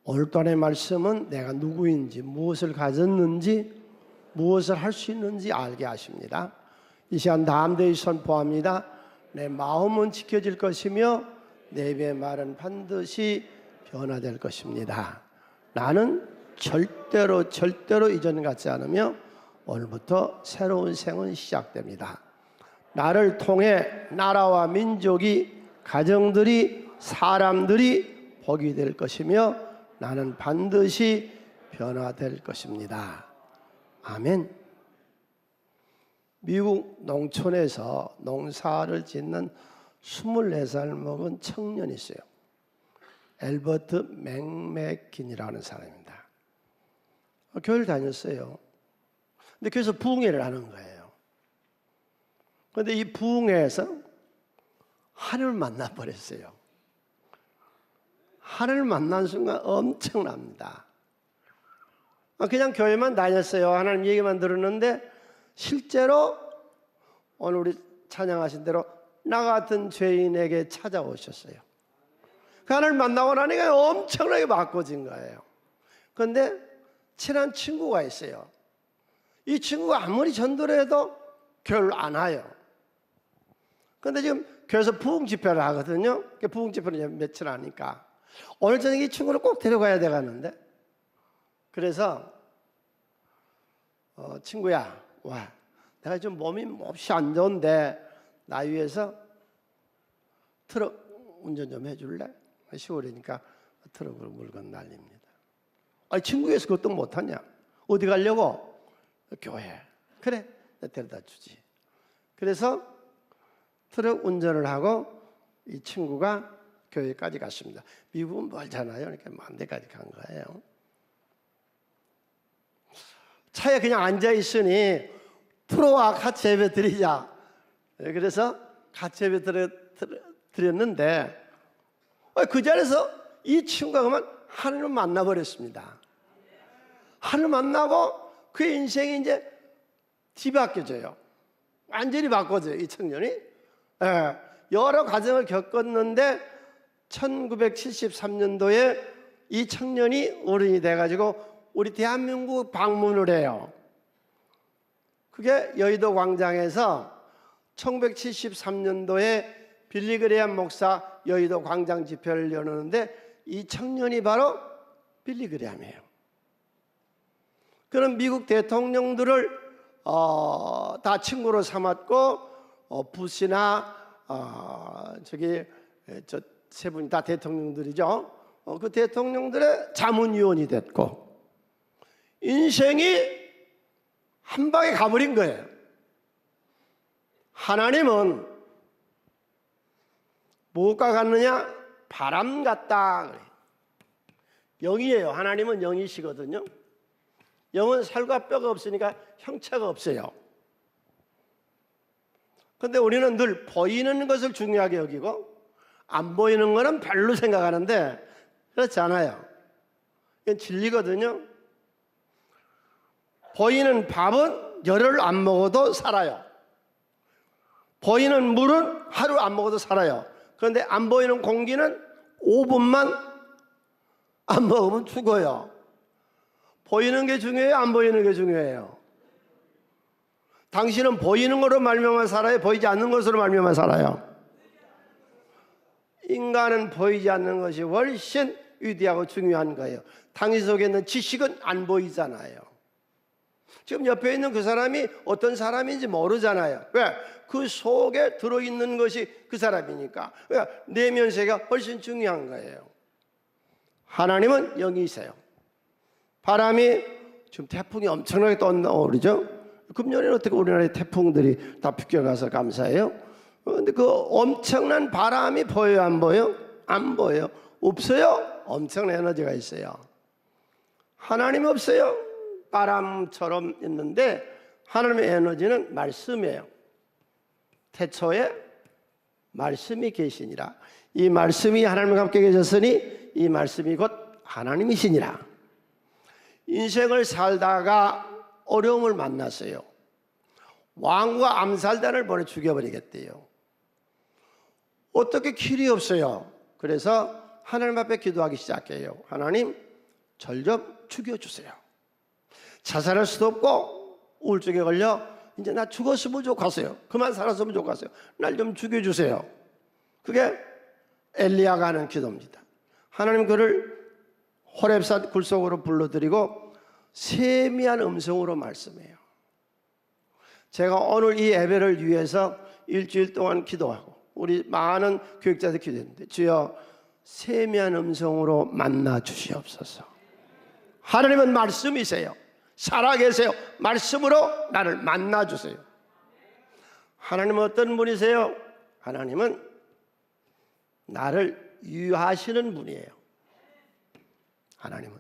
오늘 동안의 말씀은 내가 누구인지, 무엇을 가졌는지, 무엇을 할 수 있는지 알게 하십니다. 이 시간 담대히 선포합니다. 내 마음은 지켜질 것이며 내 입의 말은 반드시 변화될 것입니다. 나는 절대로 이전 같지 않으며 오늘부터 새로운 생은 시작됩니다. 나를 통해 나라와 민족이, 가정들이, 사람들이 복이 될 것이며 나는 반드시 변화될 것입니다. 아멘. 미국 농촌에서 농사를 짓는 24살 먹은 청년이 있어요. 엘버트 맥메킨이라는 사람입니다. 교회를 다녔어요. 근데 교회에서 부흥회를 하는 거예요. 그런데 이 부흥회에서 하나님을 만나버렸어요. 하나님을 만난 순간 엄청납니다. 그냥 교회만 다녔어요. 하나님 얘기만 들었는데 실제로 오늘 우리 찬양하신 대로 나 같은 죄인에게 찾아오셨어요. 그 하나님을 만나고 나니까 엄청나게 바꿔진 거예요. 그런데 친한 친구가 있어요. 이 친구가 아무리 전도를 해도 교회를 안 와요. 그런데 지금 교회에서 부흥 집회를 하거든요. 부흥 집회를 며칠 하니까 오늘 저녁에 이 친구를 꼭 데려가야 되겠는데, 그래서 친구야, 와, 내가 좀 몸이 몹시 안 좋은데 나 위해서 트럭 운전 좀 해줄래? 10월이니까 트럭으로 물건 날립니다. 친구에서 그것도 못하냐? 어디 가려고? 교회. 그래, 내가 데려다 주지. 그래서 트럭 운전을 하고 이 친구가 교회까지 갔습니다. 미국은 멀잖아요. 그러니까 만 대까지 간 거예요. 차에 그냥 앉아 있으니 들어와 같이 예배 드리자. 그래서 같이 예배 드렸는데 그 자리에서 이 친구가 그만 하나님을 만나버렸습니다. 하나님을 만나고 그의 인생이 이제 뒤바뀌어져요. 완전히 바꿔져요. 이 청년이. 여러 과정을 겪었는데 1973년도에 이 청년이 어른이 돼가지고 우리 대한민국 방문을 해요. 그게 여의도 광장에서 1973년도에 빌리그레암 목사 여의도 광장 집회를 여는데 이 청년이 바로 빌리그레암이에요. 그런 미국 대통령들을 다 친구로 삼았고 부시나 저 세 분이 다 대통령들이죠. 그 대통령들의 자문위원이 됐고 인생이 한 방에 가버린 거예요. 하나님은 무엇과 같느냐? 바람 같다 그래요. 영이에요. 하나님은 영이시거든요. 영은 살과 뼈가 없으니까 형체가 없어요. 그런데 우리는 늘 보이는 것을 중요하게 여기고 안 보이는 거는 별로 생각하는데 그렇지 않아요. 이건 진리거든요. 보이는 밥은 열흘 안 먹어도 살아요. 보이는 물은 하루 안 먹어도 살아요. 그런데 안 보이는 공기는 5분만 안 먹으면 죽어요. 보이는 게 중요해요? 안 보이는 게 중요해요? 당신은 보이는 것으로 말미암아 살아요? 보이지 않는 것으로 말미암아 살아요? 인간은 보이지 않는 것이 훨씬 위대하고 중요한 거예요. 당신 속에 있는 지식은 안 보이잖아요. 지금 옆에 있는 그 사람이 어떤 사람인지 모르잖아요. 왜? 그 속에 들어있는 것이 그 사람이니까. 왜? 내면 세계가 훨씬 중요한 거예요. 하나님은 영이세요. 바람이 지금 태풍이 엄청나게 떠오르죠. 금년에는 어떻게 우리나라의 태풍들이 다 비껴가서 감사해요. 그런데 그 엄청난 바람이 보여요? 안 보여요? 안 보여요. 없어요? 엄청난 에너지가 있어요. 하나님 없어요? 바람처럼 있는데 하나님의 에너지는 말씀이에요. 태초에 말씀이 계시니라. 이 말씀이 하나님과 함께 계셨으니 이 말씀이 곧 하나님이시니라. 인생을 살다가 어려움을 만났어요. 왕과 암살단을 보내 죽여버리겠대요. 어떻게 길이 없어요. 그래서 하나님 앞에 기도하기 시작해요. 하나님, 절 좀 죽여주세요. 자살할 수도 없고 우울증에 걸려 이제 나 죽었으면 좋겠어요. 그만 살았으면 좋겠어요. 날 좀 죽여주세요. 그게 엘리야가 하는 기도입니다. 하나님 그를 호렙산 굴속으로 불러들이고 세미한 음성으로 말씀해요. 제가 오늘 이 예배를 위해서 일주일 동안 기도하고 우리 많은 교육자들 기도했는데, 주여 세미한 음성으로 만나 주시옵소서. 하나님은 말씀이세요. 살아계세요. 말씀으로 나를 만나 주세요. 하나님은 어떤 분이세요? 하나님은 나를 유하시는 분이에요. 하나님은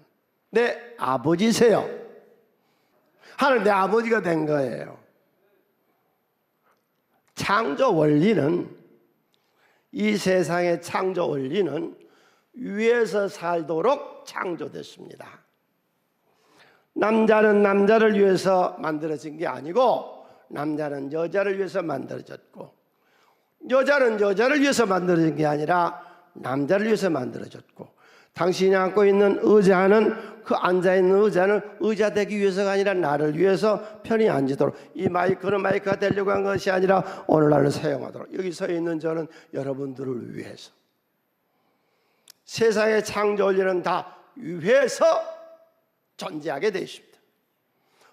내 아버지세요. 하나님 내 아버지가 된 거예요. 창조 원리는, 이 세상의 창조 원리는 위에서 살도록 창조됐습니다. 남자는 남자를 위해서 만들어진 게 아니고 남자는 여자를 위해서 만들어졌고, 여자는 여자를 위해서 만들어진 게 아니라 남자를 위해서 만들어졌고, 당신이 앉고 있는 의자는, 그 앉아있는 의자는 의자 되기 위해서가 아니라 나를 위해서 편히 앉도록, 이 마이크는 마이크가 되려고 한 것이 아니라 오늘날을 사용하도록, 여기 서 있는 저는 여러분들을 위해서. 세상의 창조 원리는 다 위해서 존재하게 되어 있습니다.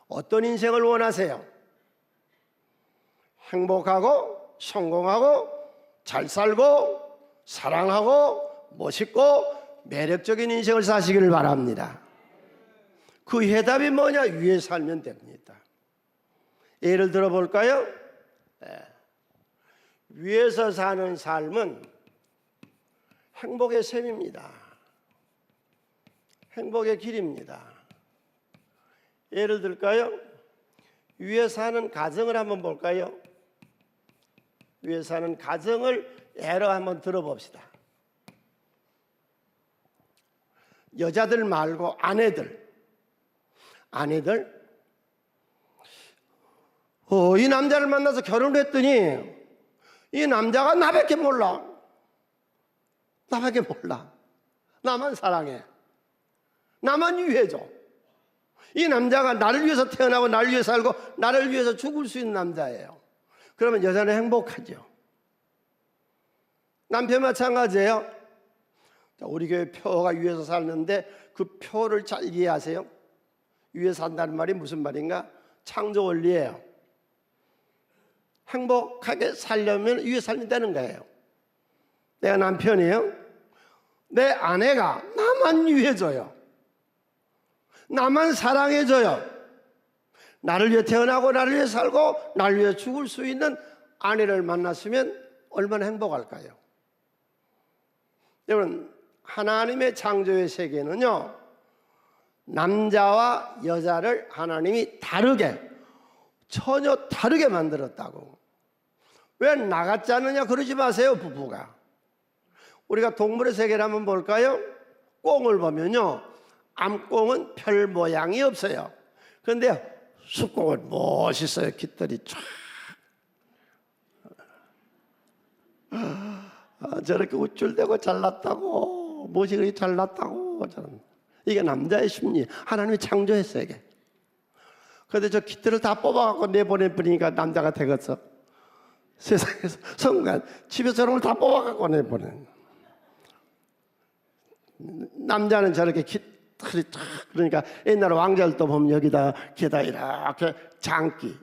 어떤 인생을 원하세요? 행복하고 성공하고 잘 살고 사랑하고 멋있고 매력적인 인생을 사시기를 바랍니다. 그 해답이 뭐냐? 위에 살면 됩니다. 예를 들어 볼까요? 위에서 사는 삶은 행복의 셈입니다. 행복의 길입니다. 예를 들까요? 위에 사는 가정을 한번 볼까요? 위에 사는 가정을 예로 한번 들어봅시다. 여자들 말고 아내들, 이 남자를 만나서 결혼을 했더니 이 남자가 나밖에 몰라. 나만 사랑해. 나만 위해줘. 이 남자가 나를 위해서 태어나고 나를 위해서 살고 나를 위해서 죽을 수 있는 남자예요. 그러면 여자는 행복하죠. 남편 마찬가지예요. 우리 교회 표가 위에서 살는데 그 표를 잘 이해하세요? 위에 산다는 말이 무슨 말인가? 창조 원리예요. 행복하게 살려면 위에 살면 되는 거예요. 내가 남편이에요. 내 아내가 나만 위해줘요. 나만 사랑해줘요. 나를 위해 태어나고 나를 위해 살고 나를 위해 죽을 수 있는 아내를 만났으면 얼마나 행복할까요? 여러분, 하나님의 창조의 세계는요, 남자와 여자를 하나님이 다르게, 전혀 다르게 만들었다고. 왜 나같지 않느냐 그러지 마세요, 부부가. 우리가 동물의 세계를 한번 볼까요? 꽁을 보면요, 암꽁은 별 모양이 없어요. 그런데 숫꽁은 멋있어요. 깃털이 쫙. 저렇게 우쭐대고 잘났다고, 멋이 그렇게 잘났다고. 이게 남자의 심리. 하나님이 창조했어요, 이게. 그런데 저 깃털을 다 뽑아갖고 내보내버리니까 남자가 되겠어. 세상에서 성간 집에서 저런 걸 다 뽑아갖고 내보내. 남자는 저렇게 깃털이 쫙, 그러니까 옛날 왕자들도 보면 여기다 귀에다 이렇게 장기,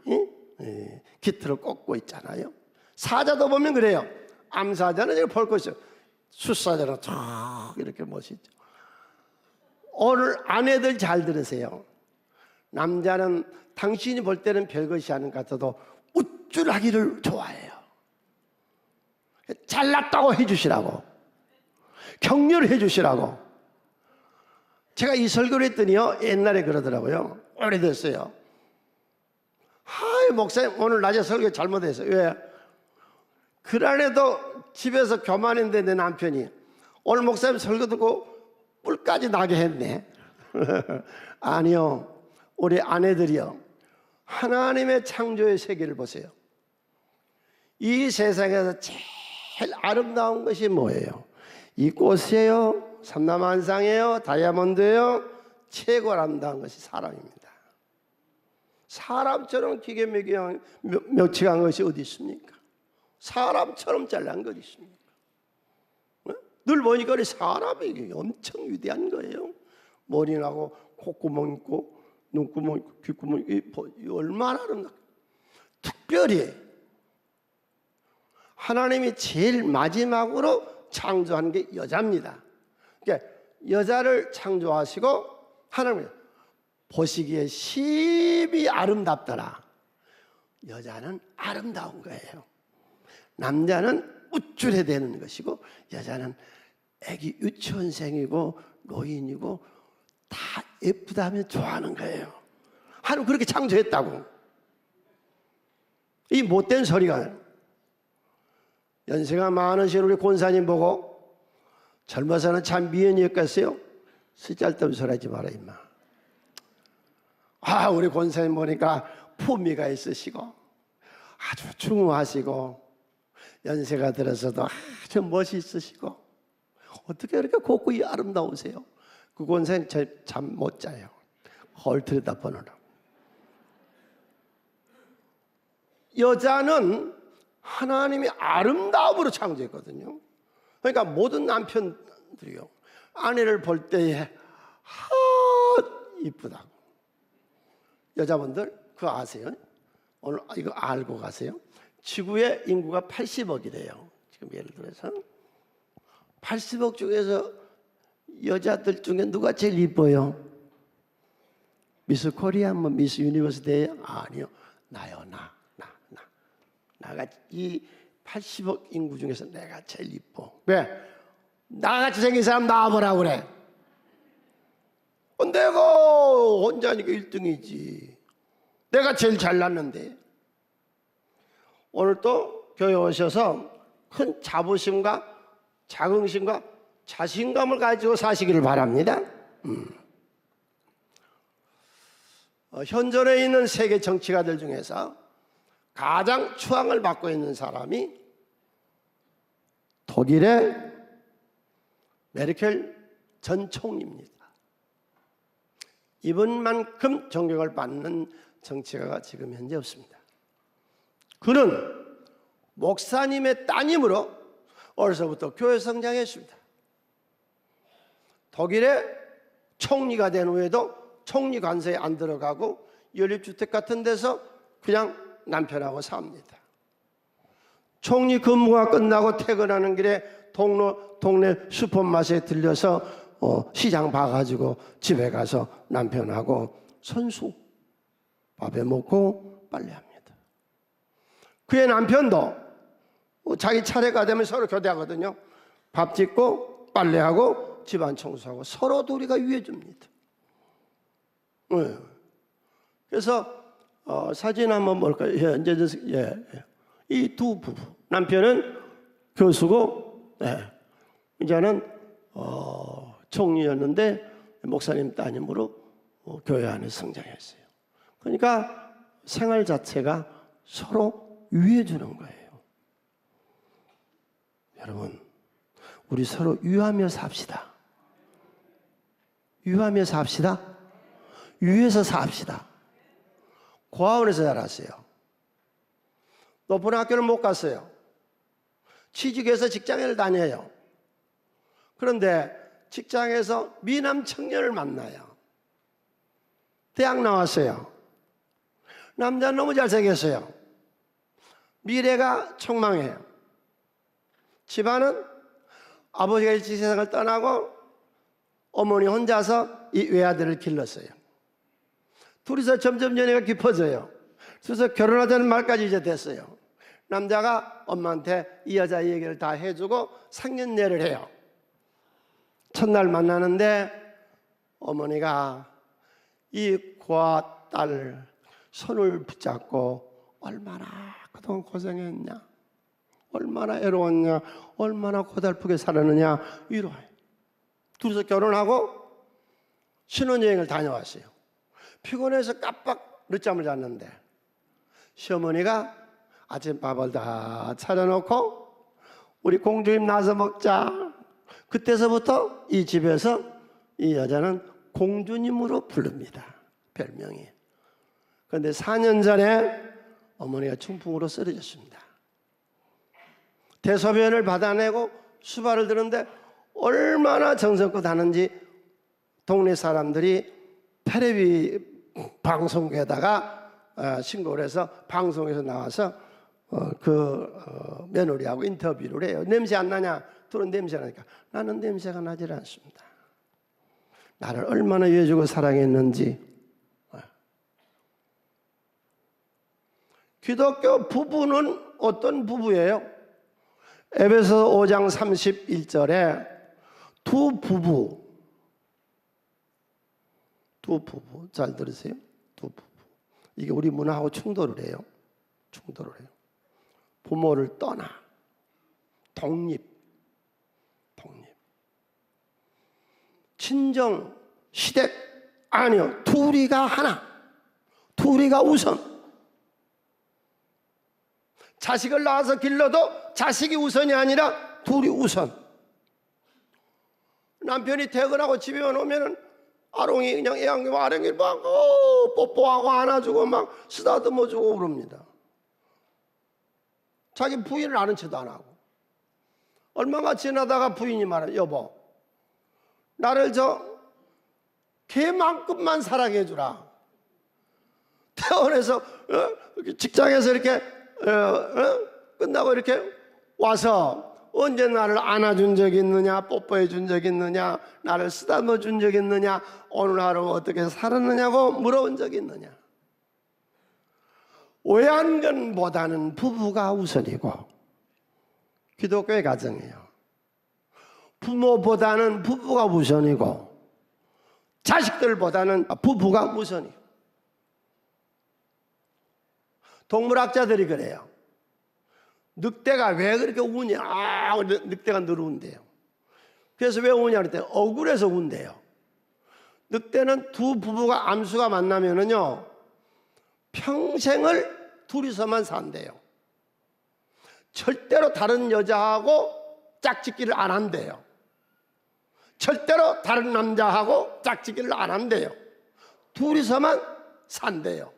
깃털을 꽂고 있잖아요. 사자도 보면 그래요. 암사자는 이렇게 볼 것이요. 숫사자는 쫙 이렇게 멋있죠. 오늘 아내들 잘 들으세요. 남자는 당신이 볼 때는 별것이 아닌 것 같아도 우쭐하기를 좋아해요. 잘났다고 해주시라고, 격려를 해주시라고. 제가 이 설교를 했더니요, 옛날에 그러더라고요. 오래됐어요. 하이 목사님 오늘 낮에 설교 잘못했어요. 왜? 그날에도 집에서 교만인데 내 남편이 오늘 목사님 설교 듣고 뿔까지 나게 했네. 아니요, 우리 아내들이요, 하나님의 창조의 세계를 보세요. 이 세상에서 제일 아름다운 것이 뭐예요? 이 꽃이에요? 삼남한상이에요? 다이아몬드예요? 최고 아름다운 것이 사람입니다. 사람처럼 기계 묘치한 것이 어디 있습니까? 사람처럼 잘난 것이 있습니까? 늘 보니까 우리 사람이 엄청 위대한 거예요. 머리 나고 콧구멍 있고 눈구멍 있고 귓구멍 있고 얼마나 아름답고, 특별히 하나님이 제일 마지막으로 창조한 게 여자입니다. 그러니까 여자를 창조하시고 하나님이 보시기에 심히 아름답더라. 여자는 아름다운 거예요. 남자는 우쭐해야 되는 것이고 여자는 애기 유치원생이고 노인이고 다 예쁘다면 좋아하는 거예요. 하나님 그렇게 창조했다고. 이 못된 소리가 연세가 많으신 우리 권사님 보고 젊어서는 참 미연이었겠어요? 쓸데없는 소리 하지 마라 임마. 아, 우리 권사님 보니까 품위가 있으시고 아주 중후하시고 연세가 들어서도 아주 멋있으시고 어떻게 그렇게 곱고 아름다우세요? 그 권사님 잠 못 자요. 거울 들여다보느라. 여자는 하나님이 아름다움으로 창조했거든요. 그러니까 모든 남편들이요, 아내를 볼 때에 이쁘다고. 여자분들 그거 아세요? 오늘 이거 알고 가세요? 지구의 인구가 80억이래요. 지금 예를 들어서 80억 중에서 여자들 중에 누가 제일 이뻐요? 미스 코리아, 뭐 미스 유니버스대예요? 아니요, 나요. 나가 이 80억 인구 중에서 내가 제일 이뻐. 왜? 나같이 생긴 사람 나와보라고 그래. 내가 혼자니까 1등이지. 내가 제일 잘났는데. 오늘 또 교회 오셔서 큰 자부심과 자긍심과 자신감을 가지고 사시기를 바랍니다. 현존에 있는 세계 정치가들 중에서 가장 추앙을 받고 있는 사람이 독일의 메르켈 전 총리입니다. 이분만큼 존경을 받는 정치가가 지금 현재 없습니다. 그는 목사님의 따님으로 어려서부터 교회 성장했습니다. 독일의 총리가 된 후에도 총리 관서에 안 들어가고 연립주택 같은 데서 그냥 남편하고 삽니다. 총리 근무가 끝나고 퇴근하는 길에 동네 슈퍼마켓에 들려서 시장 봐가지고 집에 가서 남편하고 선수 밥에 먹고 빨래합니다. 그의 남편도 자기 차례가 되면 서로 교대하거든요. 밥 짓고 빨래하고 집안 청소하고 서로 둘이가 위해줍니다. 그래서 사진 한번 볼까요? 이 두 부부, 남편은 교수고 이제는 총리였는데 목사님 따님으로 교회 안에 성장했어요. 그러니까 생활 자체가 서로 위해주는 거예요. 여러분, 우리 서로 위하며 삽시다. 위하며 삽시다. 위에서 삽시다. 고아원에서 자랐어요. 높은 학교를 못 갔어요. 취직해서 직장을 다녀요. 그런데 직장에서 미남 청년을 만나요. 대학 나왔어요. 남자는 너무 잘생겼어요. 미래가 촉망해요. 집안은 아버지가 일찍 세상을 떠나고 어머니 혼자서 이 외아들을 길렀어요. 둘이서 점점 연애가 깊어져요. 그래서 결혼하자는 말까지 이제 됐어요. 남자가 엄마한테 이 여자 얘기를 다 해주고 상견례를 해요. 첫날 만나는데 어머니가 이 고아 딸 손을 붙잡고 얼마나 그동안 고생했냐, 얼마나 애로웠냐, 얼마나 고달프게 살았느냐 위로해요. 둘이서 결혼하고 신혼여행을 다녀왔어요. 피곤해서 깜빡 늦잠을 잤는데 시어머니가 아침밥을 다 차려놓고 우리 공주님 나서 먹자. 그때서부터 이 집에서 이 여자는 공주님으로 부릅니다. 별명이. 그런데 4년 전에 어머니가 중풍으로 쓰러졌습니다. 대소변을 받아내고 수발을 드는데 얼마나 정성껏 하는지 동네 사람들이 텔레비 방송국에다가 신고를 해서 방송에서 나와서 며느리하고 인터뷰를 해요. 냄새 안 나냐? 둘은 냄새 나니까 나는 냄새가 나질 않습니다. 나를 얼마나 위해주고 사랑했는지. 기독교 부부는 어떤 부부예요? 에베소 5장 31절에 두 부부 잘 들으세요. 두 부부. 이게 우리 문화하고 충돌을 해요. 부모를 떠나 독립. 친정 시댁 아니요. 둘이가 하나. 둘이가 우선. 자식을 낳아서 길러도 자식이 우선이 아니라 둘이 우선. 남편이 퇴근하고 집에 오면은 아롱이 그냥 애완견 아롱이를 막 뽀뽀하고 안아주고 막 쓰다듬어주고 그럽니다. 자기 부인을 아는 척도 안 하고. 얼마가 지나다가 부인이 말해요. 여보, 나를 걔만큼만 사랑해 주라. 퇴원해서 직장에서 이렇게 끝나고 이렇게 와서 언제 나를 안아준 적 있느냐, 뽀뽀해 준 적 있느냐, 나를 쓰다듬어 준 적 있느냐, 오늘 하루 어떻게 살았느냐고 물어본 적 있느냐. 외환근보다는 부부가 우선이고, 기독교의 가정이에요. 부모보다는 부부가 우선이고, 자식들보다는 부부가 우선이고. 동물학자들이 그래요. 늑대가 왜 그렇게 우냐? 늑대가 늘 운대요. 그래서 왜 우냐 그랬더니 억울해서 운대요. 늑대는 두 부부가 암수가 만나면은요, 평생을 둘이서만 산대요. 절대로 다른 여자하고 짝짓기를 안 한대요. 절대로 다른 남자하고 짝짓기를 안 한대요. 둘이서만 산대요.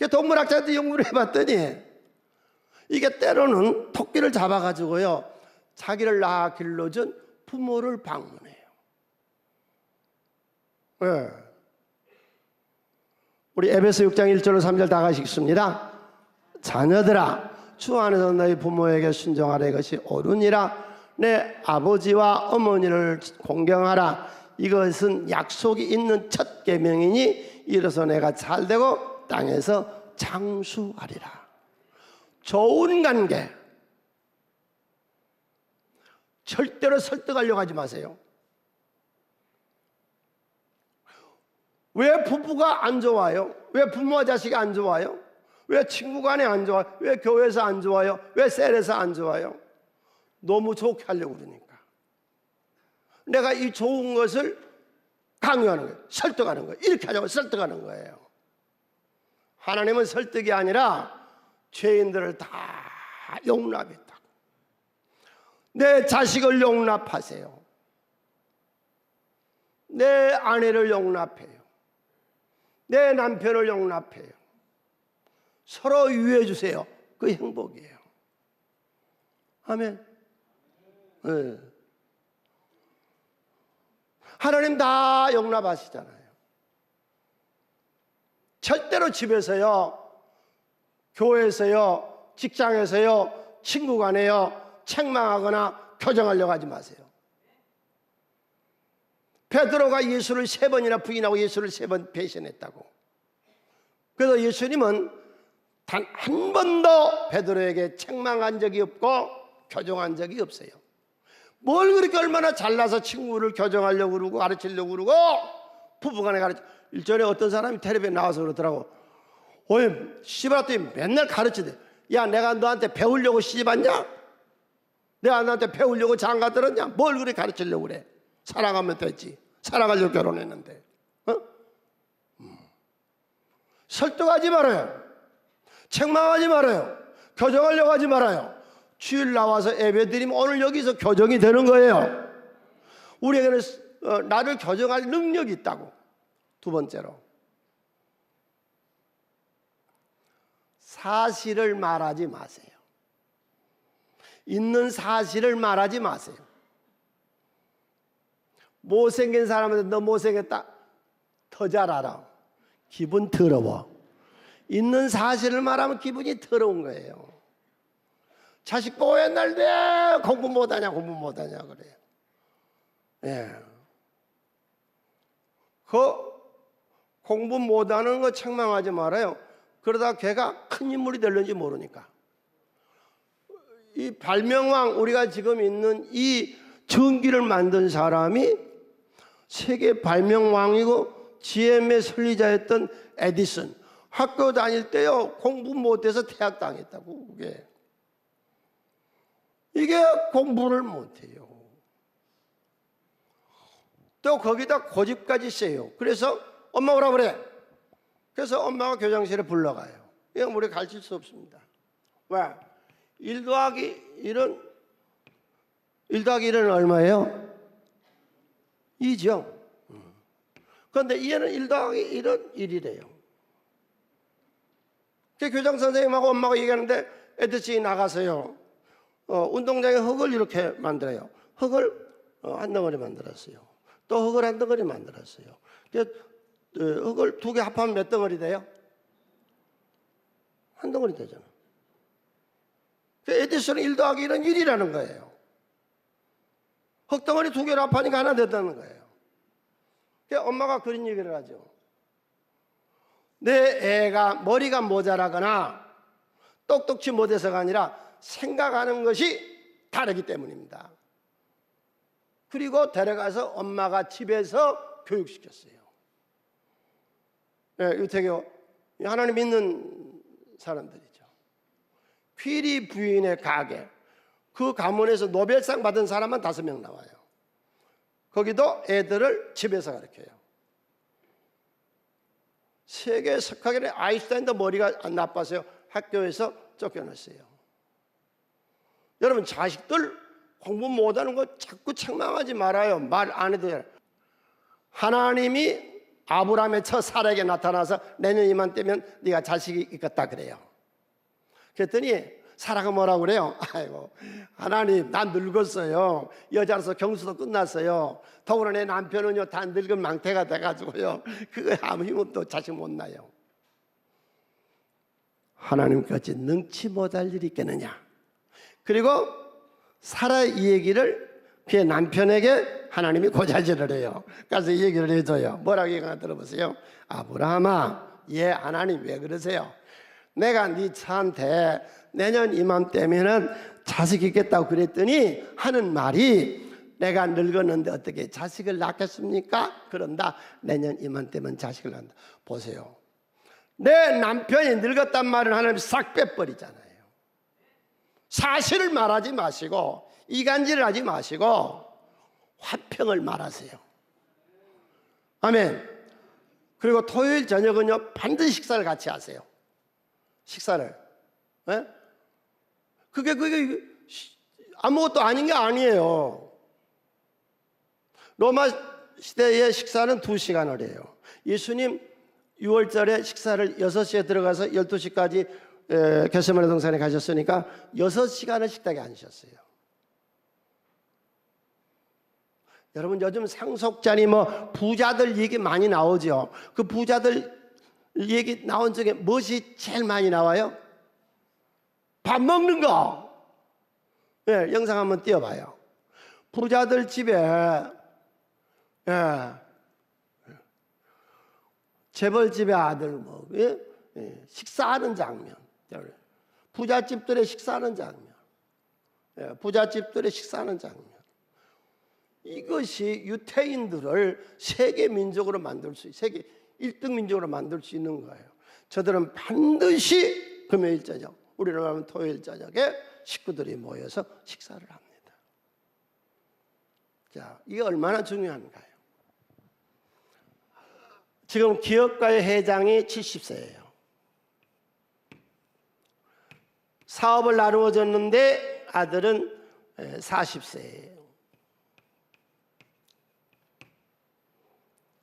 동물학자들이 연구를 해봤더니 이게 때로는 토끼를 잡아가지고요, 자기를 낳아 길러준 부모를 방문해요. 네. 우리 에베소 6장 1절로 3절 다 같이 읽습니다. 자녀들아, 주 안에서 너희 부모에게 순종하라. 이것이 옳으니라. 내 아버지와 어머니를 공경하라. 이것은 약속이 있는 첫 계명이니 이로써 내가 잘되고 땅에서 장수하리라. 좋은 관계, 절대로 설득하려고 하지 마세요. 왜 부부가 안 좋아요? 왜 부모와 자식이 안 좋아요? 왜 친구 간에 안 좋아요? 왜 교회에서 안 좋아요? 왜 셀에서 안 좋아요? 너무 좋게 하려고 그러니까. 내가 이 좋은 것을 강요하는 거예요. 설득하는 거예요. 이렇게 하자고 설득하는 거예요. 하나님은 설득이 아니라 죄인들을 다 용납했다고. 내 자식을 용납하세요. 내 아내를 용납해요. 내 남편을 용납해요. 서로 유해해 주세요. 그 행복이에요. 아멘. 네. 하나님 다 용납하시잖아요. 절대로 집에서요, 교회에서요, 직장에서요, 친구 간에요 책망하거나 교정하려고 하지 마세요. 베드로가 예수를 3번이나 부인하고 예수를 3번 배신했다고. 그래서 예수님은 단 한 번도 베드로에게 책망한 적이 없고 교정한 적이 없어요. 뭘 그렇게 얼마나 잘나서 친구를 교정하려고 그러고 가르치려고 그러고 부부간에 가르쳐. 일전에 어떤 사람이 텔레비에 나와서 그러더라고. 오늘 시집왔더니 맨날 가르치대. 야, 내가 너한테 배우려고 시집왔냐? 내가 너한테 배우려고 장가 들었냐? 뭘 그렇게 가르치려고 그래? 사랑하면 됐지. 사랑하려고 결혼했는데. 설득하지 말아요. 책망하지 말아요. 교정하려고 하지 말아요. 주일 나와서 예배 드리면 오늘 여기서 교정이 되는 거예요. 우리에게는 나를 교정할 능력이 있다고. 두 번째로, 사실을 말하지 마세요. 있는 사실을 말하지 마세요. 못생긴 사람한테 너 못생겼다, 더 잘 알아. 기분 더러워. 있는 사실을 말하면 기분이 더러운 거예요. 자식 보고 옛날 왜 공부 못하냐 그래요. 예. 그 공부 못하는 거 책망하지 말아요. 그러다 걔가 큰 인물이 될는지 모르니까. 이 발명왕, 우리가 지금 있는 이 전기를 만든 사람이 세계 발명왕이고 GM의 설리자였던 에디슨. 학교 다닐 때요, 공부 못해서 퇴학당했다고. 이게 공부를 못해요. 또 거기다 고집까지 세요. 그래서 엄마 오라 그래. 그래서 엄마가 교장실에 불러가요. 이건 우리 가르칠 수 없습니다. 왜? 1 더하기 1은 얼마예요? 2죠. 그런데 얘는 1 더하기 1은 1이래요. 교장 선생님하고 엄마가 얘기하는데 애들이 나가서요, 운동장에 흙을 이렇게 만들어요. 흙을 한 덩어리 만들었어요. 또 흙을 한 덩어리 만들었어요. 흙을 2개 합하면 몇 덩어리 돼요? 한 덩어리 되잖아. 에디슨은 1 더하기 1은 1이라는 거예요. 흙덩어리 2개를 합하니까 하나 됐다는 거예요. 엄마가 그런 얘기를 하죠. 내 애가 머리가 모자라거나 똑똑치 못해서가 아니라 생각하는 것이 다르기 때문입니다. 그리고 데려가서 엄마가 집에서 교육시켰어요. 네, 유태교 하나님 믿는 사람들이죠. 퀴리 부인의 가게, 그 가문에서 노벨상 받은 사람만 5명 나와요. 거기도 애들을 집에서 가르쳐요. 세계 석학의 아인슈타인도 머리가 안 나빠서요, 학교에서 쫓겨났어요. 여러분, 자식들 공부 못하는 거 자꾸 책망하지 말아요. 말 안 해도 돼요. 하나님이 아브라함의 첫 사라에게 나타나서 내년 이맘때면 네가 자식이 있겠다 그래요. 그랬더니 사라가 뭐라고 그래요? 아이고, 하나님, 난 늙었어요. 여자로서 경수도 끝났어요. 더구나 내 남편은요, 다 늙은 망태가 돼가지고요, 그거 아무 힘없도 자식 못 나요. 하나님까지 능치 못할 일이 있겠느냐. 그리고 사라 이 얘기를 그의 남편에게 하나님이 고자질을 해요. 그래서 이 얘기를 해줘요. 뭐라고 얘기하나 들어보세요. 아브라함아, 하나님 왜 그러세요? 내가 네 차한테 내년 이맘때면은 자식 있겠다고 그랬더니 하는 말이, 내가 늙었는데 어떻게 자식을 낳겠습니까? 그런다. 내년 이맘때면 자식을 낳는다. 보세요. 내 남편이 늙었단 말을 하나님 싹 빼버리잖아요. 사실을 말하지 마시고 이간질을 하지 마시고 화평을 말하세요. 아멘. 그리고 토요일 저녁은요, 반드시 식사를 같이 하세요. 식사를. 네? 그게 아무것도 아닌 게 아니에요. 로마 시대의 식사는 2시간을 해요. 예수님 6월절에 식사를 6시에 들어가서 12시까지 겟세마네 동산에 가셨으니까 6시간을 식탁에 앉으셨어요. 여러분, 요즘 상속자니 부자들 얘기 많이 나오죠. 그 부자들 얘기 나온 중에 무엇이 제일 많이 나와요? 밥 먹는 거. 예, 영상 한번 띄워봐요. 부자들 집에 재벌집의 아들 식사하는 장면, 부잣집들의 식사하는 장면, 부잣집들의 식사하는 장면. 이것이 유태인들을 세계 민족으로 만들 수, 세계 1등 민족으로 만들 수 있는 거예요. 저들은 반드시 금요일 저녁, 우리는 하면 토요일 저녁에 식구들이 모여서 식사를 합니다. 자, 이게 얼마나 중요한가요? 지금 기업가의 회장이 70세예요. 사업을 나누어졌는데 아들은 40세예요.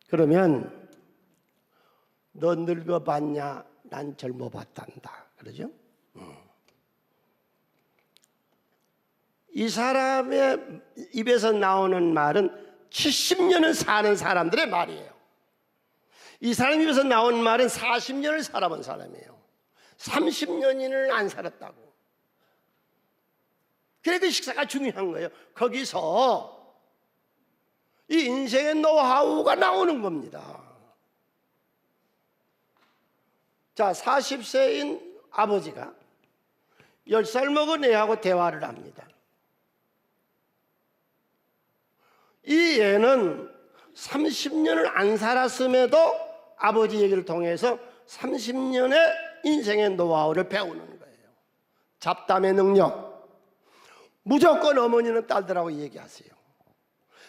그러면 너 늙어봤냐? 난 젊어봤단다. 그러죠? 이 사람의 입에서 나오는 말은 70년을 사는 사람들의 말이에요. 이 사람 입에서 나온 말은 40년을 살아본 사람이에요. 30년을 안 살았다고. 그래 그 식사가 중요한 거예요. 거기서 이 인생의 노하우가 나오는 겁니다. 자, 40세인 아버지가 10살 먹은 애하고 대화를 합니다. 이 애는 30년을 안 살았음에도 아버지 얘기를 통해서 30년의 인생의 노하우를 배우는 거예요. 잡담의 능력. 무조건 어머니는 딸들하고 얘기하세요.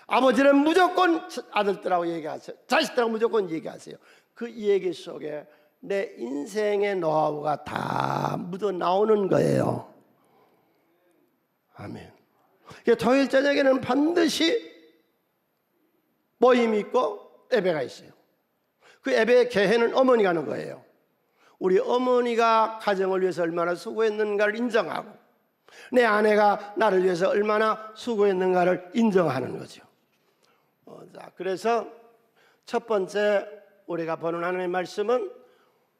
아버지는 무조건 아들들하고 얘기하세요. 자식들하고 무조건 얘기하세요. 그 얘기 속에 내 인생의 노하우가 다 묻어 나오는 거예요. 아멘. 토요일 저녁에는 반드시 모임이 있고 예배가 있어요. 그 예배의 개회는 어머니가 하는 거예요. 우리 어머니가 가정을 위해서 얼마나 수고했는가를 인정하고 내 아내가 나를 위해서 얼마나 수고했는가를 인정하는 거죠. 자, 그래서 첫 번째 우리가 보는 하나님의 말씀은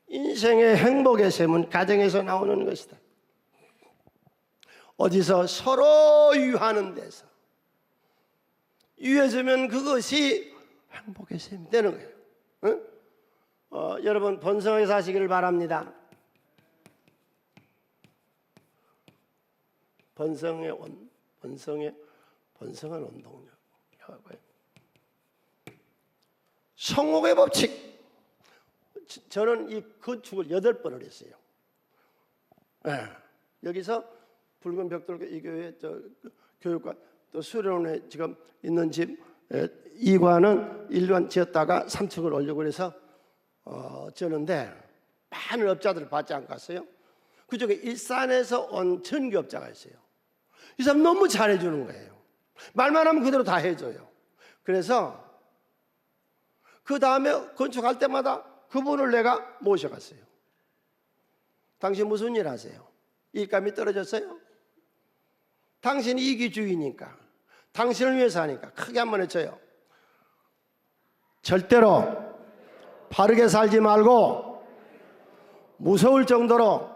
인생의 행복의 셈은 가정에서 나오는 것이다. 어디서 서로 유하는 데서 유해지면 그것이 행복의 셈이 되는 거예요. 응? 여러분 번성하게 사시기를 바랍니다. 번성한 운동력. 성옥의 법칙. 저는 이 건축을 8번을 했어요. 네. 여기서 붉은 벽돌 이 교회 교육관 또 수련원에 지금 있는 집 2관은 1관 지었다가 3층을 올려고 해서 지었는데 많은 업자들을 받지 않고 갔어요. 그중에 일산에서 온 전기업자가 있어요. 이 사람 너무 잘해주는 거예요. 말만 하면 그대로 다 해줘요. 그래서 그 다음에 건축할 때마다 그분을 내가 모셔갔어요. 당신 무슨 일 하세요? 일감이 떨어졌어요? 당신이 이기주의니까 당신을 위해서 하니까 크게 한번 해줘요. 절대로 바르게 살지 말고 무서울 정도로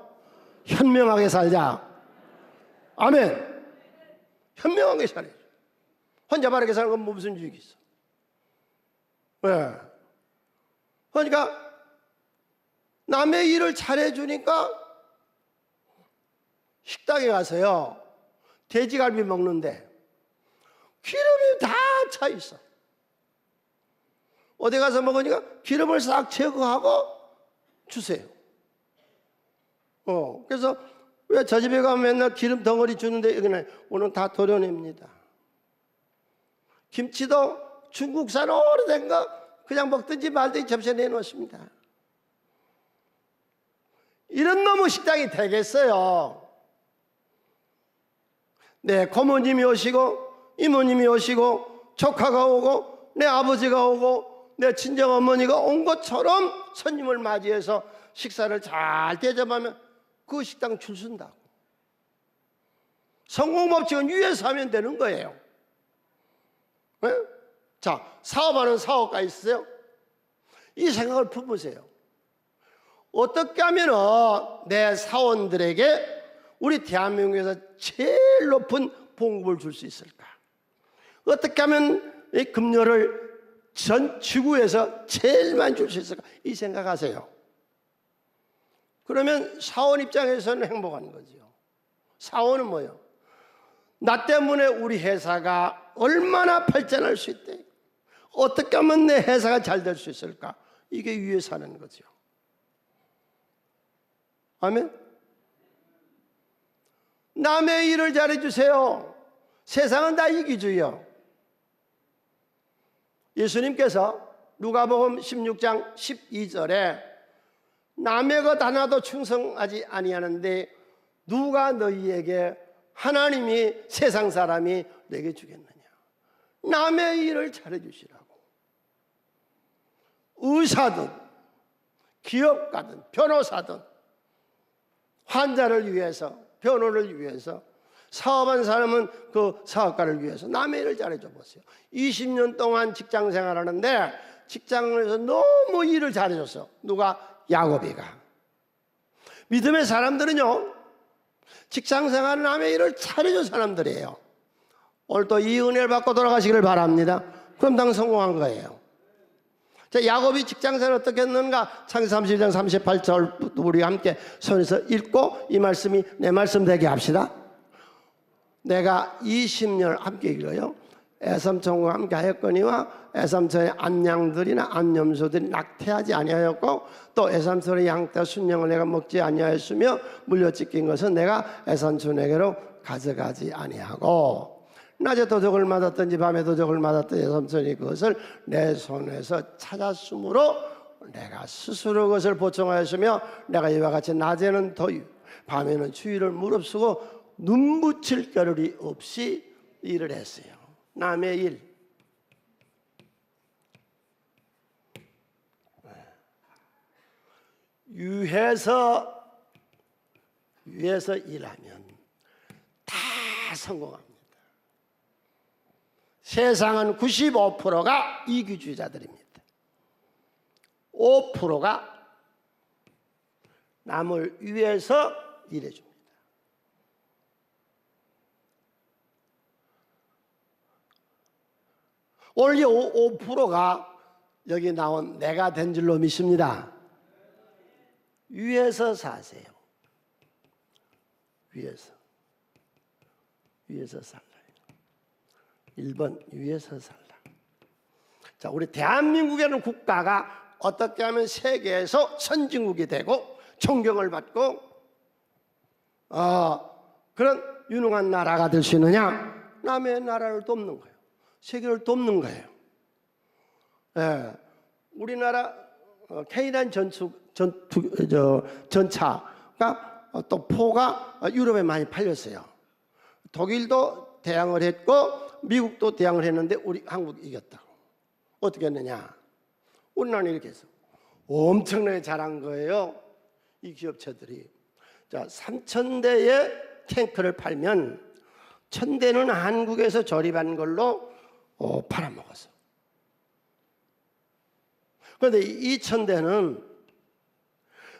현명하게 살자. 아멘. 현명하게 살아야죠. 혼자 바르게 사는 건 무슨 유익이 있어? 왜? 그러니까 남의 일을 잘해주니까 식당에 가서요 돼지갈비 먹는데 기름이 다 차 있어. 어디 가서 먹으니까 기름을 싹 제거하고 주세요. 그래서 왜 저 집에 가면 맨날 기름 덩어리 주는데 여기는 오늘 다 도려냅니다. 김치도 중국산 오래된 거 그냥 먹든지 말든지 접시에 내놓습니다. 이런 놈의 식당이 되겠어요. 내 고모님이 오시고 이모님이 오시고 조카가 오고 내 아버지가 오고 내 친정어머니가 온 것처럼 손님을 맞이해서 식사를 잘 대접하면 그 식당 줄 쓴다고. 성공법칙은 위에서 하면 되는 거예요. 네? 자, 사업하는 사업가 있어요? 이 생각을 품으세요. 어떻게 하면 내 사원들에게 우리 대한민국에서 제일 높은 봉급을 줄 수 있을까? 어떻게 하면 이 급료를 전 지구에서 제일 많이 줄 수 있을까? 이 생각하세요. 그러면 사원 입장에서는 행복한 거죠. 사원은 뭐예요? 나 때문에 우리 회사가 얼마나 발전할 수 있대? 어떻게 하면 내 회사가 잘 될 수 있을까? 이게 위에 사는 거죠. 아멘? 남의 일을 잘해주세요. 세상은 다 이기주의요. 예수님께서 누가복음 16장 12절에 남의 것 하나도 충성하지 아니하는데 누가 너희에게 하나님이 세상 사람이 내게 주겠느냐. 남의 일을 잘해주시라고. 의사든 기업가든 변호사든 환자를 위해서, 변호를 위해서, 사업한 사람은 그 사업가를 위해서 남의 일을 잘해줘 보세요. 20년 동안 직장 생활하는데 직장에서 너무 일을 잘해줬어. 누가? 야곱이가. 믿음의 사람들은요, 직장 생활 남의 일을 잘해준 사람들이에요. 오늘 또 이 은혜를 받고 돌아가시기를 바랍니다. 그럼 당 성공한 거예요. 자, 야곱이 직장 생활 어떻게 했는가? 창세기 31장 38절 우리 함께 손에서 읽고 이 말씀이 내 말씀 되게 합시다. 내가 20년을 함께 읽어요. 애삼촌과 함께 하였거니와 애삼촌의 안양들이나 안염소들이 낙태하지 아니하였고 또 애삼촌의 양떼 순양을 내가 먹지 아니하였으며 물려찢긴 것은 내가 애삼촌에게로 가져가지 아니하고 낮에 도적을 맞았든지 밤에 도적을 맞았든지 애삼촌이 그것을 내 손에서 찾았으므로 내가 스스로 그것을 보충하였으며 내가 이와 같이 낮에는 더위 밤에는 추위를 무릅쓰고 눈 붙일 겨를이 없이 일을 했어요. 남의 일. 위해서 일하면 다 성공합니다. 세상은 95%가 이기주의자들입니다. 5%가 남을 위해서 일해줍니다. 오늘 이 5%가 여기 나온 내가 된 줄로 믿습니다. 위에서 사세요. 위에서 살라요. 1번 위에서 살라. 자, 우리 대한민국이라는 국가가 어떻게 하면 세계에서 선진국이 되고 존경을 받고 그런 유능한 나라가 될 수 있느냐? 남의 나라를 돕는 거예요. 세계를 돕는 거예요. 예, 우리나라 K9 전차가 또 포가 유럽에 많이 팔렸어요. 독일도 대항을 했고 미국도 대항을 했는데 우리 한국이 이겼다고. 어떻게 했느냐? 우리나라는 이렇게 해서 엄청나게 잘한 거예요. 이 기업체들이. 자, 3,000대의 탱크를 팔면 1,000대는 한국에서 조립한 걸로 팔아먹었어. 그런데 2,000대는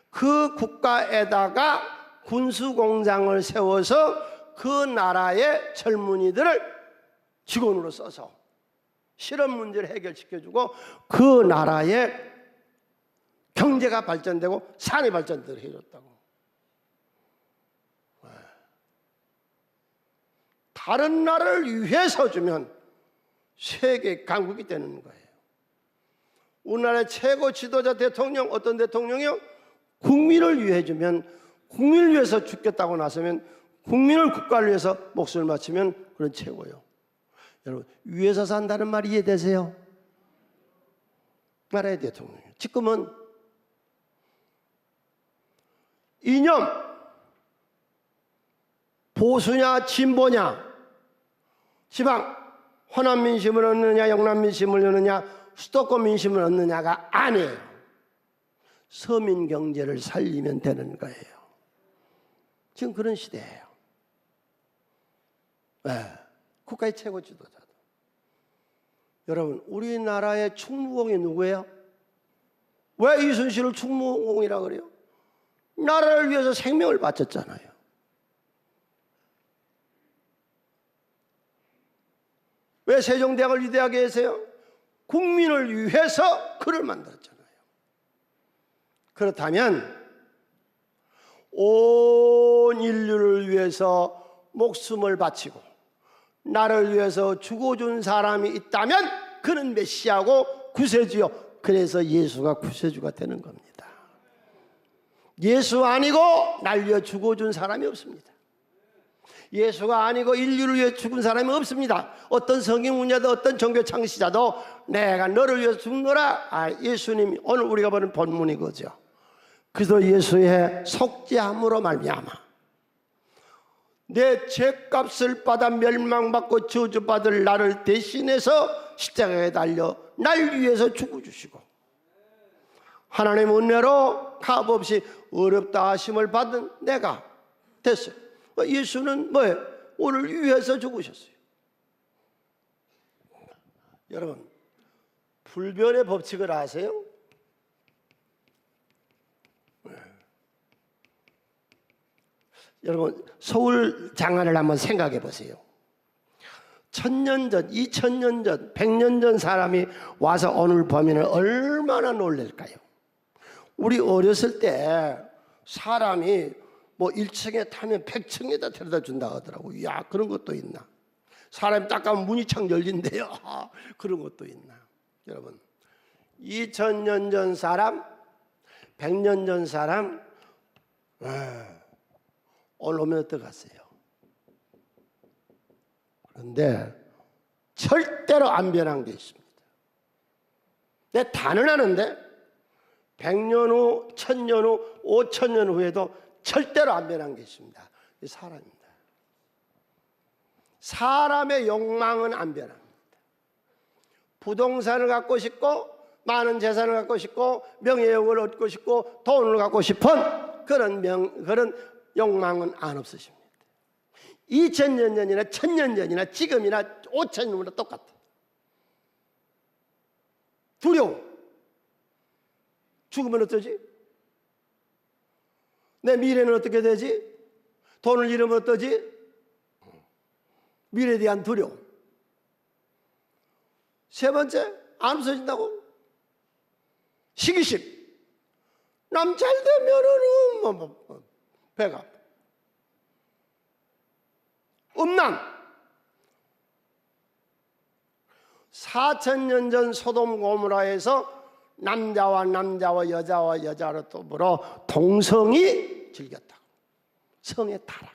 그 국가에다가 군수공장을 세워서 그 나라의 젊은이들을 직원으로 써서 실업 문제를 해결시켜주고 그 나라의 경제가 발전되고 산이 발전되게 해줬다고. 다른 나라를 위해서 주면 세계 강국이 되는 거예요. 우리나라의 최고 지도자 대통령, 어떤 대통령이요? 국민을 위해 주면, 국민을 위해서 죽겠다고 나서면, 국민을 국가를 위해서 목숨을 바치면 그런 최고예요. 여러분, 위에서 산다는 말 이해되세요? 나라의 대통령이에요. 지금은 이념, 보수냐 진보냐, 지방 호남 민심을 얻느냐 영남 민심을 얻느냐 수도권 민심을 얻느냐가 아니에요. 서민 경제를 살리면 되는 거예요. 지금 그런 시대예요. 네, 국가의 최고 지도자도. 여러분, 우리나라의 충무공이 누구예요? 왜 이순신을 충무공이라 그래요? 나라를 위해서 생명을 바쳤잖아요. 왜 세종대왕을 위대하게 했어요? 국민을 위해서 그를 만들었잖아요. 그렇다면 온 인류를 위해서 목숨을 바치고 나를 위해서 죽어준 사람이 있다면 그는 메시아고 구세주요. 그래서 예수가 구세주가 되는 겁니다. 예수 아니고 날 위해 죽어준 사람이 없습니다. 예수가 아니고 인류를 위해 죽은 사람이 없습니다. 어떤 성경 운자도 어떤 종교 창시자도 내가 너를 위해서 죽노라. 예수님이 오늘 우리가 보는 본문이 그죠. 그래서 예수의 속죄함으로 말미암아 내 죄값을 받아 멸망받고 저주받을 나를 대신해서 십자가에 달려 날 위해서 죽어주시고 하나님 은혜로 값없이 어렵다 하심을 받은 내가 됐어요. 예수는 뭐예요? 오늘 위해서 죽으셨어요. 여러분, 불변의 법칙을 아세요? 여러분, 서울 장안을 한번 생각해 보세요. 1000년 전, 2000년 전, 100년 전 사람이 와서 오늘 보면 얼마나 놀랄까요? 우리 어렸을 때 사람이 뭐 1층에 타면 100층에다 데려다 준다 하더라고. 야, 그런 것도 있나? 사람이 딱 가면 문이 창 열린대요. 그런 것도 있나? 여러분, 2000년 전 사람, 100년 전 사람, 오늘 오면 어떡하세요? 그런데 절대로 안 변한 게 있습니다. 내 단언하는데 100년 후, 1000년 후, 5000년 후에도 절대로 안 변한 게 있습니다. 이 사람입니다. 사람의 욕망은 안 변합니다. 부동산을 갖고 싶고 많은 재산을 갖고 싶고 명예욕을 얻고 싶고 돈을 갖고 싶은 그런 욕망은 안 없으십니다. 2000년 전이나 1000년 전이나 지금이나 5000년 후나 똑같아. 두려워. 죽으면 어떠지? 내 미래는 어떻게 되지? 돈을 잃으면 어떠지? 미래에 대한 두려움. 세 번째, 안 없어진다고? 시기심. 남 잘 되면은 배가 아파. 음란. 4000년 전 소돔 고모라에서 남자와 남자와 여자와 여자로 더불어 동성이 즐겼다고. 성의 타락.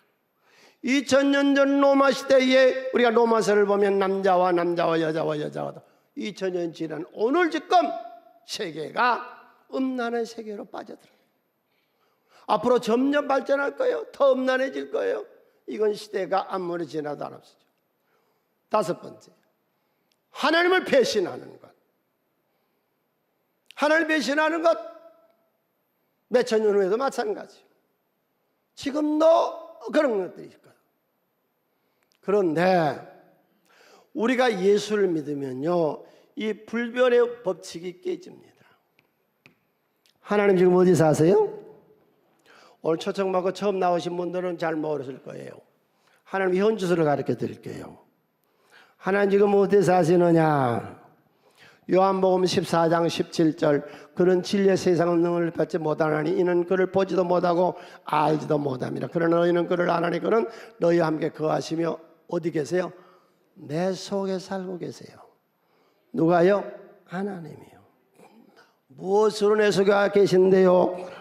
2000년 전 로마 시대에 우리가 로마서를 보면 남자와 남자와 여자와 여자가 2000년 지난 오늘 지금 세계가 음란의 세계로 빠져들어요. 앞으로 점점 발전할 거예요. 더 음란해질 거예요. 이건 시대가 아무리 지나도 안 없어져. 다섯 번째, 하나님을 배신하는 것. 하나님을 배신하는 것 몇천 년 후에도 마찬가지예요. 지금도 그런 것들이 있을 거예요. 그런데 우리가 예수를 믿으면요, 이 불변의 법칙이 깨집니다. 하나님 지금 어디 사세요? 오늘 초청받고 처음 나오신 분들은 잘 모르실 거예요. 하나님 현주소를 가르쳐 드릴게요. 하나님 지금 어디 사시느냐? 요한복음 14장 17절, 그런 진리의 세상은 능을 받지 못하나니 이는 그를 보지도 못하고 알지도 못합니다. 그러나 너희는 그를 아나니 그는 너희와 함께 거하시며 어디 계세요? 내 속에 살고 계세요. 누가요? 하나님이요. 무엇으로 내 속에 계신데요?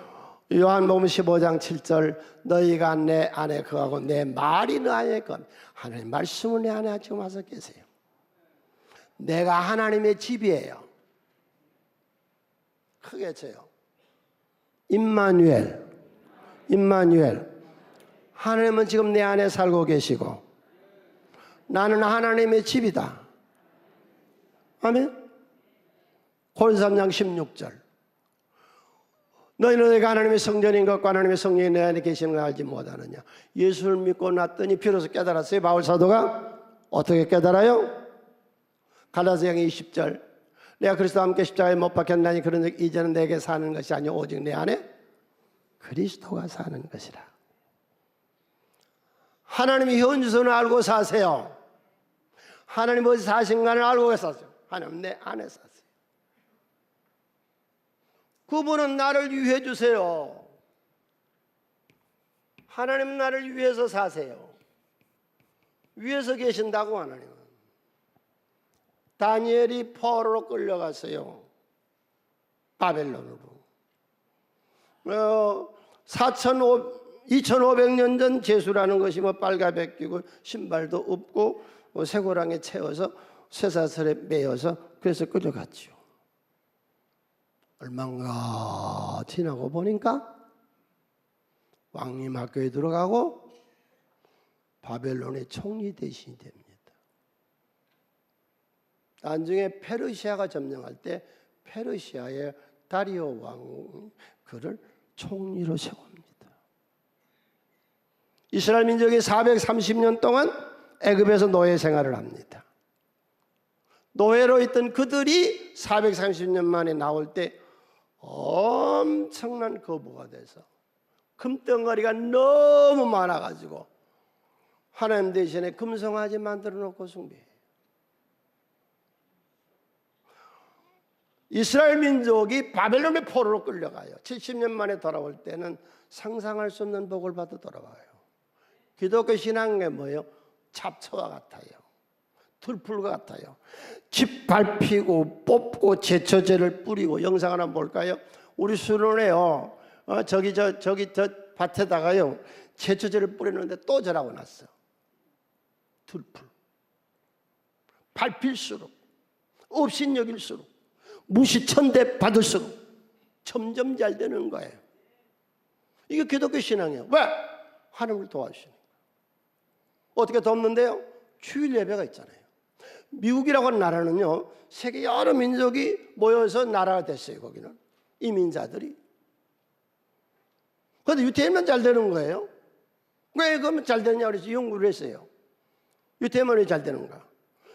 요한복음 15장 7절, 너희가 내 안에 거하고 내 말이 너 안에 거하면, 하나님 말씀을 내 안에 지금 와서 계세요. 내가 하나님의 집이에요. 크게 쳐요. 임마누엘. 하나님은 지금 내 안에 살고 계시고 나는 하나님의 집이다. 아멘. 고린도서 3장 16절, 너희는 내가 하나님의 성전인 것과 하나님의 성령이 내 안에 계시는 걸 알지 못하느냐. 예수를 믿고 났더니 비로소 깨달았어요. 바울 사도가 어떻게 깨달아요? 갈라디아서 20절, 내가 그리스도와 함께 십자가에 못 박혔나니 그런즉 이제는 내게 사는 것이 아니요 오직 내 안에 그리스도가 사는 것이라. 하나님의 현주소는 알고 사세요. 하나님 어디 사신가를 알고 사세요. 하나님 내 안에 사세요. 그분은 나를 위해 주세요. 하나님은 나를 위해서 사세요. 위해서 계신다고. 하나님은 다니엘이 포로로 끌려갔어요. 바벨론으로. 2500년 전 제수라는 것이 뭐 빨가벗기고 신발도 없고 쇠고랑에 채워서 쇠사슬에 매여서 그래서 끌려갔죠. 얼마인가 지나고 보니까 왕님 학교에 들어가고 바벨론의 총리 대신이 됩니다. 나중에 페르시아가 점령할 때 페르시아의 다리오 왕 그를 총리로 세웁니다. 이스라엘 민족이 430년 동안 애굽에서 노예 생활을 합니다. 노예로 있던 그들이 430년 만에 나올 때 엄청난 거부가 돼서 금덩어리가 너무 많아가지고 하나님 대신에 금송아지 만들어 놓고 숭배해요. 이스라엘 민족이 바벨론의 포로로 끌려가요. 70년 만에 돌아올 때는 상상할 수 없는 복을 받아 돌아와요. 기독교 신앙의 뭐예요? 잡초와 같아요. 들풀과 같아요. 집 밟히고 뽑고 제초제를 뿌리고 영상 하나 볼까요? 우리 수련회요. 저기 저 밭에다가요 제초제를 뿌렸는데 또 저라고 났어. 들풀. 밟힐수록 업신여길수록 무시천대 받을수록 점점 잘 되는 거예요. 이게 기독교 신앙이에요. 왜? 하나님을 도와주시는 거예요. 어떻게 돕는데요? 주일 예배가 있잖아요. 미국이라고 하는 나라는요, 세계 여러 민족이 모여서 나라가 됐어요. 거기는 이민자들이. 그런데 유태인만 잘 되는 거예요. 왜 그러면 잘 되느냐 그래서 연구를 했어요. 유태인만 왜 잘 되는가?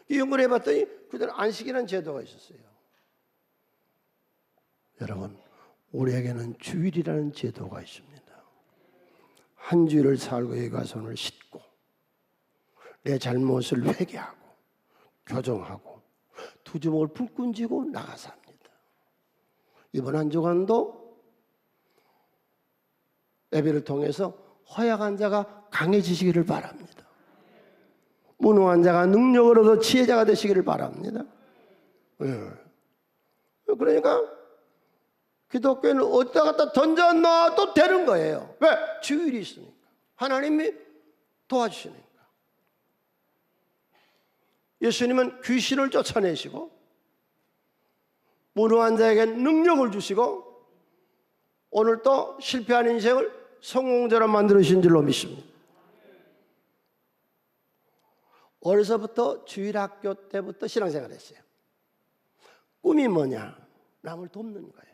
이 연구를 해봤더니 그들은 안식이라는 제도가 있었어요. 여러분, 우리에게는 주일이라는 제도가 있습니다. 한 주일을 살고 여기 가서 손을 씻고 내 잘못을 회개하고 교정하고 두 주먹을 불끈 쥐고 나가서 합니다. 이번 한 주간도 예배를 통해서 허약한 자가 강해지시기를 바랍니다. 무능한 자가 능력을 얻어 지혜자가 되시기를 바랍니다. 그러니까 기독교는 어디다 갖다 던져놔도 되는 거예요. 왜? 주일이 있으니까. 하나님이 도와주시니까. 예수님은 귀신을 쫓아내시고 무능한 자에게 능력을 주시고 오늘 또 실패한 인생을 성공자로 만들어주신 줄로 믿습니다. 어려서부터 주일학교 때부터 신앙생활을 했어요. 꿈이 뭐냐? 남을 돕는 거예요.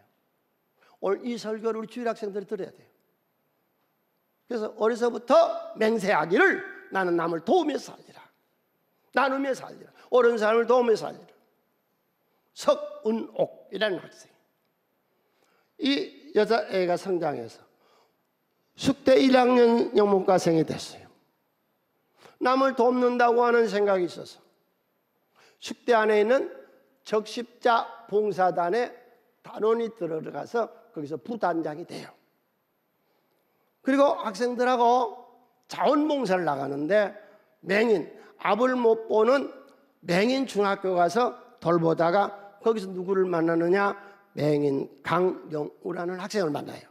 오늘 이 설교를 우리 주일학생들이 들어야 돼요. 그래서 어려서부터 맹세하기를 나는 남을 도우며 살리라. 나누며 살리라. 옳은 사람을 도우며 살리라. 석은옥이라는 학생. 이 여자애가 성장해서 숙대 1학년 영문과생이 됐어요. 남을 돕는다고 하는 생각이 있어서 숙대 안에 있는 적십자 봉사단에 단원이 들어가서 거기서 부단장이 돼요. 그리고 학생들하고 자원봉사를 나가는데 맹인, 앞을 못 보는 맹인 중학교 가서 돌보다가 거기서 누구를 만나느냐? 맹인 강영우라는 학생을 만나요.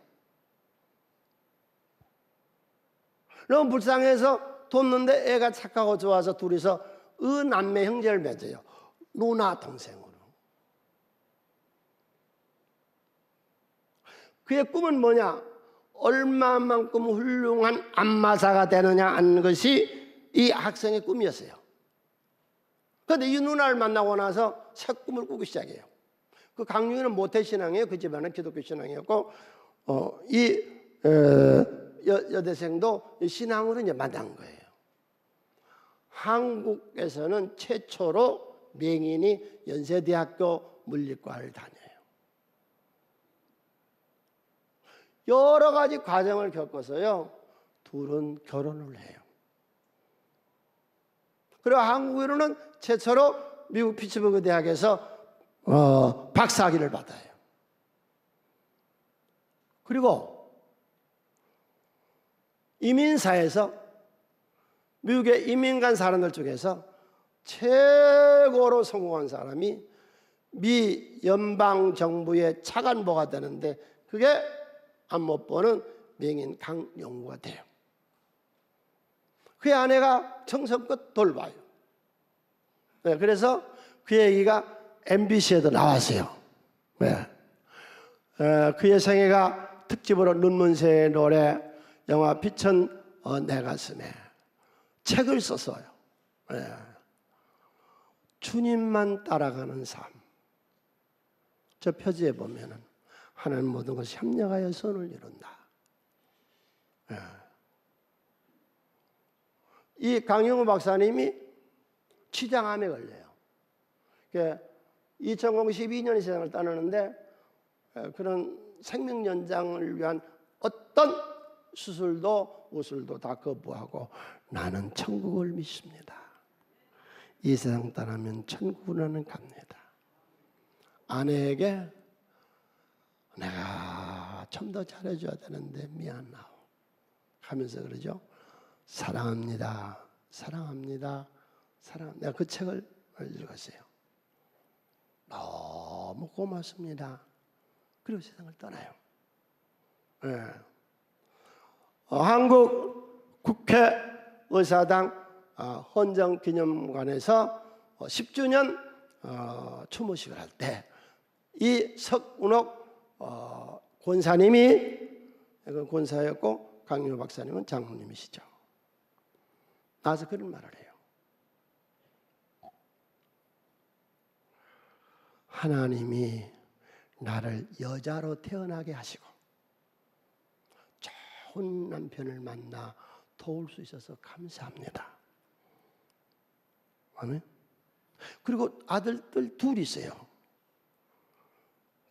너무 불쌍해서 돕는데 애가 착하고 좋아서 둘이서 남매 형제를 맺어요. 누나 동생으로. 그의 꿈은 뭐냐? 얼마만큼 훌륭한 안마사가 되느냐 하는 것이 이 학생의 꿈이었어요. 그런데 이 누나를 만나고 나서 새 꿈을 꾸기 시작해요. 그 강윤이는 모태신앙이에요. 그 집안은 기독교 신앙이었고 이 여대생도 신앙으로 이제 만난 거예요. 한국에서는 최초로 맹인이 연세대학교 물리과를 다녀요. 여러 가지 과정을 겪어서요, 둘은 결혼을 해요. 그리고 한국으로는 최초로 미국 피츠버그 대학에서 박사학위를 받아요. 그리고 이민사에서 미국의 이민 간 사람들 중에서 최고로 성공한 사람이 미 연방정부의 차관보가 되는데 그게 안 못 보는 맹인 강영우가 돼요. 그의 아내가 정성껏 돌봐요. 네, 그래서 그 얘기가 MBC에도 나왔어요. 네. 그의 생애가 특집으로 눈먼새의 노래, 영화 비천 내 가슴에 책을 썼어요. 네. 주님만 따라가는 삶. 저 표지에 보면은 하나는 모든 것이 협력하여 선을 이룬다. 예. 이 강영우 박사님이 치장암에 걸려요. 2012년에 세상을 떠나는데 그런 생명 연장을 위한 어떤 수술도 우술도 다 거부하고 나는 천국을 믿습니다. 이 세상 떠나면 천국으로는 갑니다. 아내에게 내가 좀 더 잘해줘야 되는데 미안하오 하면서 그러죠. 사랑합니다. 사랑합니다. 내가 그 책을 읽었어요. 너무 고맙습니다. 그리고 세상을 떠나요. 네. 한국 국회의사당 헌정기념관에서 10주년 추모식을 할 때 이 석운옥 권사님이 권사였고 강윤호 박사님은 장로님이시죠. 나와서 그런 말을 해요. 하나님이 나를 여자로 태어나게 하시고 좋은 남편을 만나 도울 수 있어서 감사합니다. 아멘. 그리고 아들들 둘이 있어요.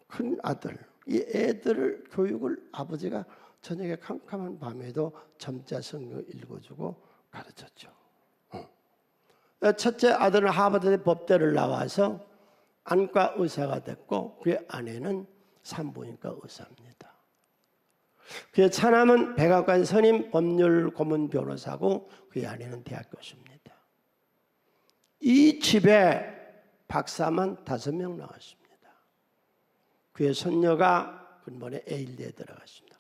큰 아들. 이 애들 교육을 아버지가 저녁에 캄캄한 밤에도 점자 성경 읽어주고 가르쳤죠. 첫째 아들은 하버드 법대를 나와서 안과 의사가 됐고 그의 아내는 산부인과 의사입니다. 그의 차남은 백악관 선임 법률 고문 변호사고 그의 아내는 대학 교수입니다. 이 집에 박사만 5명 나왔습니다. 그의 손녀가 근본에 에일대에 들어갔습니다.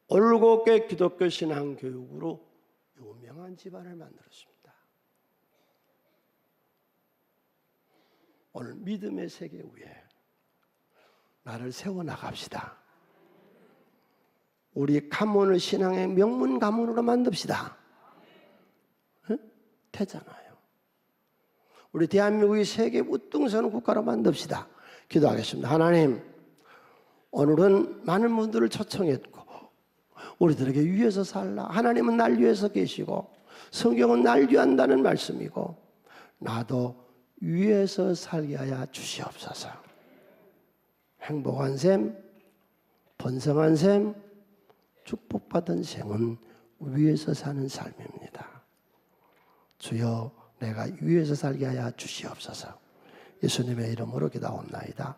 올곧게 기독교 신앙 교육으로 유명한 집안을 만들었습니다. 오늘 믿음의 세계 위에 나를 세워나갑시다. 우리 가문을 신앙의 명문 가문으로 만듭시다. 응? 되잖아요. 우리 대한민국이 세계 우등선 국가로 만듭시다. 기도하겠습니다. 하나님, 오늘은 많은 분들을 초청했고 우리들에게 위해서 살라. 하나님은 날 위해서 계시고 성경은 날 위한다는 말씀이고 나도 위에서 살게 하여 주시옵소서. 행복한 셈, 번성한 셈, 축복받은 생은 위에서 사는 삶입니다. 주여 내가 위에서 살게 하여 주시옵소서. 예수님의 이름으로 기도하옵나이다.